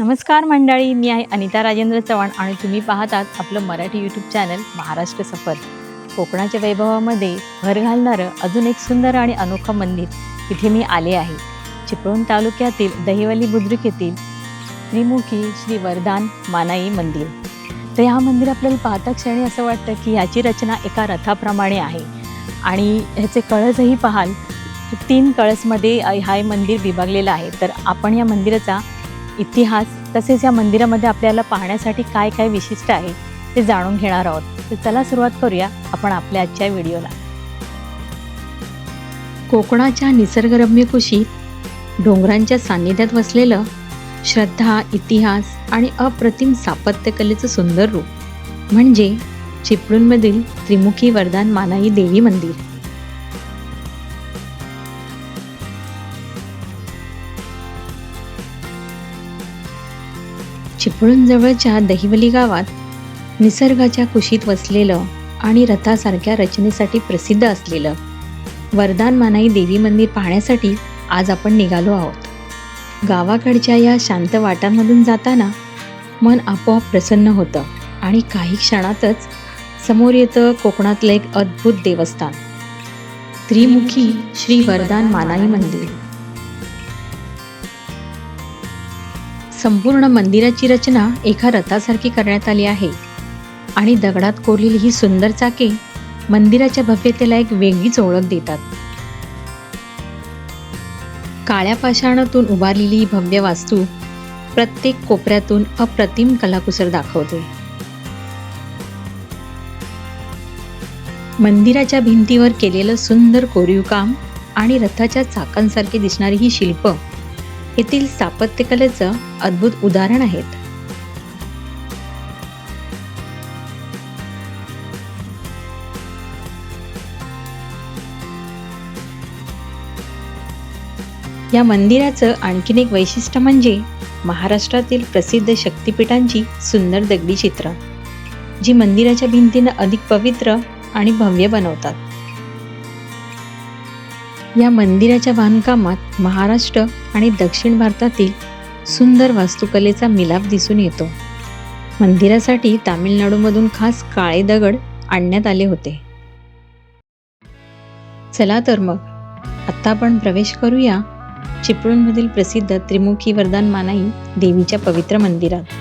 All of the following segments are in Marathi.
नमस्कार मंडळी, मी आहे अनिता राजेंद्र चव्हाण आणि तुम्ही पाहतात आपलं मराठी यूट्यूब चॅनल महाराष्ट्र सफर. कोकणाच्या वैभवामध्ये भर घालणारं अजून एक सुंदर आणि अनोखं मंदिर इथे मी आले आहे. चिपळूण तालुक्यातील दहिवली बुद्रुक येथील त्रिमुखी श्री वरदान मानाई मंदिर. तर ह्या मंदिर आपल्याला पाहता क्षणी असं वाटतं की ह्याची रचना एका रथाप्रमाणे आहे आणि ह्याचे कळसही पाहाल 3 कळसमध्ये हा मंदिर विभागलेलं आहे. तर आपण या मंदिराचा इतिहास तसेच या मंदिरामध्ये आपल्याला पाहण्यासाठी काय काय विशिष्ट आहे ते जाणून घेणार आहोत. तर चला सुरुवात करूया आपण आपल्या आजच्या व्हिडिओला. कोकणाच्या निसर्गरम्य कुशीत डोंगरांच्या सान्निध्यात वसलेलं श्रद्धा, इतिहास आणि अप्रतिम स्थापत्यकलेचं सुंदर रूप म्हणजे चिपळूणमधील त्रिमुखी वरदान मानाई देवी मंदिर. चिपळूण जवळच्या दहिवली गावात निसर्गाच्या कुशीत वसलेलं आणि रथासारख्या रचनेसाठी प्रसिद्ध असलेलं वरदान मानाई देवी मंदिर पाहण्यासाठी आज आपण निघालो आहोत. गावाकडच्या या शांत वाटांमधून जाताना मन आपोआप प्रसन्न होतं आणि काही क्षणातच समोर येतं कोकणातलं एक अद्भुत देवस्थान, त्रिमुखी श्री वरदान मानाई मंदिर. संपूर्ण मंदिराची रचना एका रथासारखी करण्यात आली आहे आणि दगडात कोरलेली ही सुंदर चाके मंदिराच्या भव्यतेला एक वेगळीच ओळख देतात. काळ्या पाषाणातून उभारलेली ही भव्य वास्तू प्रत्येक कोपऱ्यातून अप्रतिम कलाकुसर दाखवते. मंदिराच्या भिंतीवर केलेलं सुंदर कोरीव काम आणि रथाच्या चाकांसारखे दिसणारी ही शिल्प येथील स्थापत्यकलेचं अद्भुत उदाहरण आहेत. या मंदिराचं आणखीन एक वैशिष्ट्य म्हणजे महाराष्ट्रातील प्रसिद्ध शक्तिपीठांची सुंदर दगडी चित्र, जी मंदिराच्या भिंतींना अधिक पवित्र आणि भव्य बनवतात. या मंदिराच्या बांधकामात महाराष्ट्र आणि दक्षिण भारतातील सुंदर वास्तुकलेचा मिलाप दिसून येतो. मंदिरासाठी तामिळनाडूमधून खास काळे दगड आणण्यात आले होते. चला तर मग आता आपण प्रवेश करूया चिपळूणमधील प्रसिद्ध त्रिमुखी वरदान मानाई देवीच्या पवित्र मंदिरात.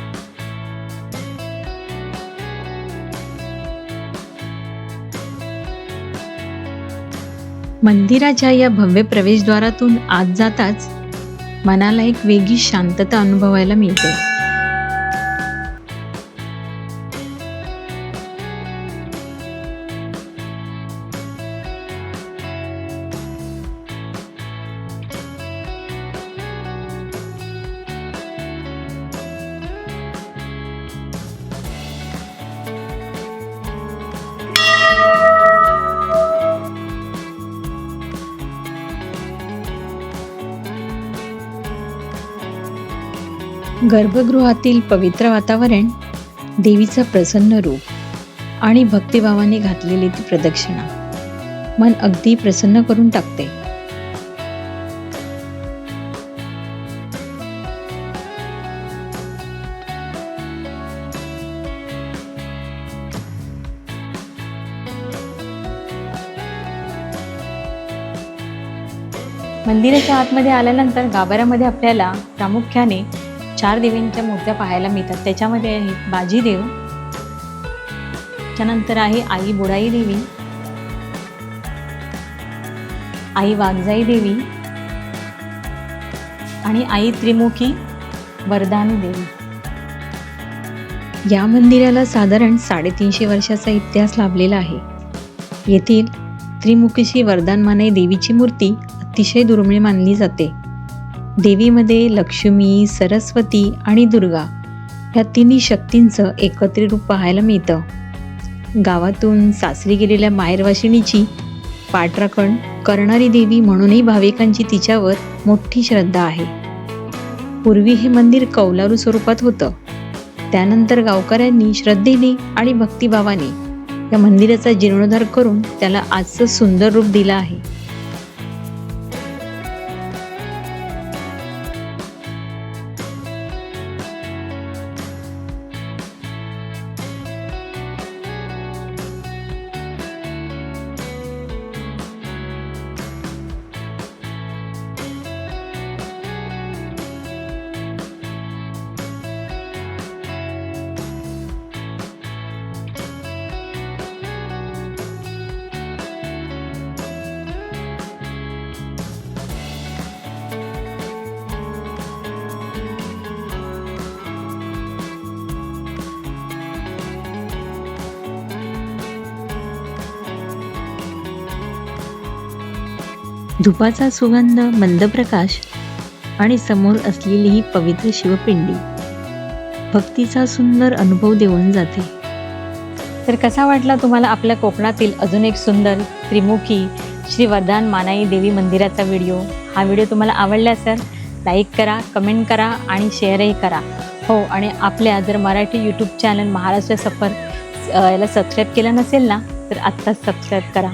मंदिराच्या या भव्य प्रवेशद्वारातून आत जाताच मनाला एक वेगळी शांतता अनुभवायला मिळते. गर्भगृहातील पवित्र वातावरण, देवीचं प्रसन्न रूप आणि भक्तिभावाने घातलेली ती प्रदक्षिणा मन अगदी प्रसन्न करून टाकते. मंदिराच्या आतमध्ये आल्यानंतर गाभाऱ्यामध्ये आपल्याला प्रामुख्याने 4 देवींच्या मूर्त्या पाहायला मिळतात. त्याच्यामध्ये आहे बाजीदेव, त्यानंतर आहे आई बुडाई देवी, आई वाघजाई देवी आणि आई त्रिमुखी वरदानी देवी. या मंदिराला साधारण 350 वर्षाचा इतिहास लाभलेला आहे. येथील त्रिमुखी वरदान मानाई देवीची मूर्ती अतिशय दुर्मिळ मानली जाते. देवीमध्ये लक्ष्मी, सरस्वती आणि दुर्गा ह्या तिन्ही शक्तींचं एकत्रित रूप पाहायला मिळतं. गावातून सासरी गेलेल्या माहेरवाशिणीची पाठराखण करणारी देवी म्हणूनही भाविकांची तिच्यावर मोठी श्रद्धा आहे. पूर्वी हे मंदिर कौलारू स्वरूपात होतं. त्यानंतर गावकऱ्यांनी श्रद्धेने आणि भक्तिभावाने या मंदिराचा जीर्णोद्धार करून त्याला आजचं सुंदर रूप दिलं आहे. धुपाचा सुगंध, मंद प्रकाश आणि समोर असलेली ही पवित्र शिवपिंडी भक्तीचा सुंदर अनुभव देऊन जाते. तर कसा वाटला तुम्हाला आपल्या कोकणातील अजून एक सुंदर त्रिमुखी श्री वरदान मानाई देवी मंदिराचा व्हिडिओ? हा व्हिडिओ तुम्हाला आवडला असेल लाईक करा, कमेंट करा आणि शेअरही करा. हो, आणि आपल्या जर मराठी यूट्यूब चॅनल महाराष्ट्र सफर याला सबस्क्राईब केलं नसेल ना, तर आत्ताच सबस्क्राईब करा.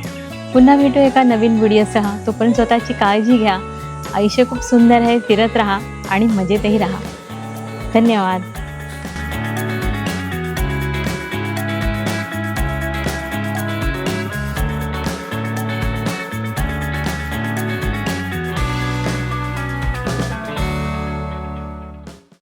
पुन्हा भेटू एका नवीन व्हिडिओसह. तोपर्यंत स्वतःची काळजी घ्या. आयुष्य खूप सुंदर आहे. फिरत राहा आणि मजेतही राहा. धन्यवाद.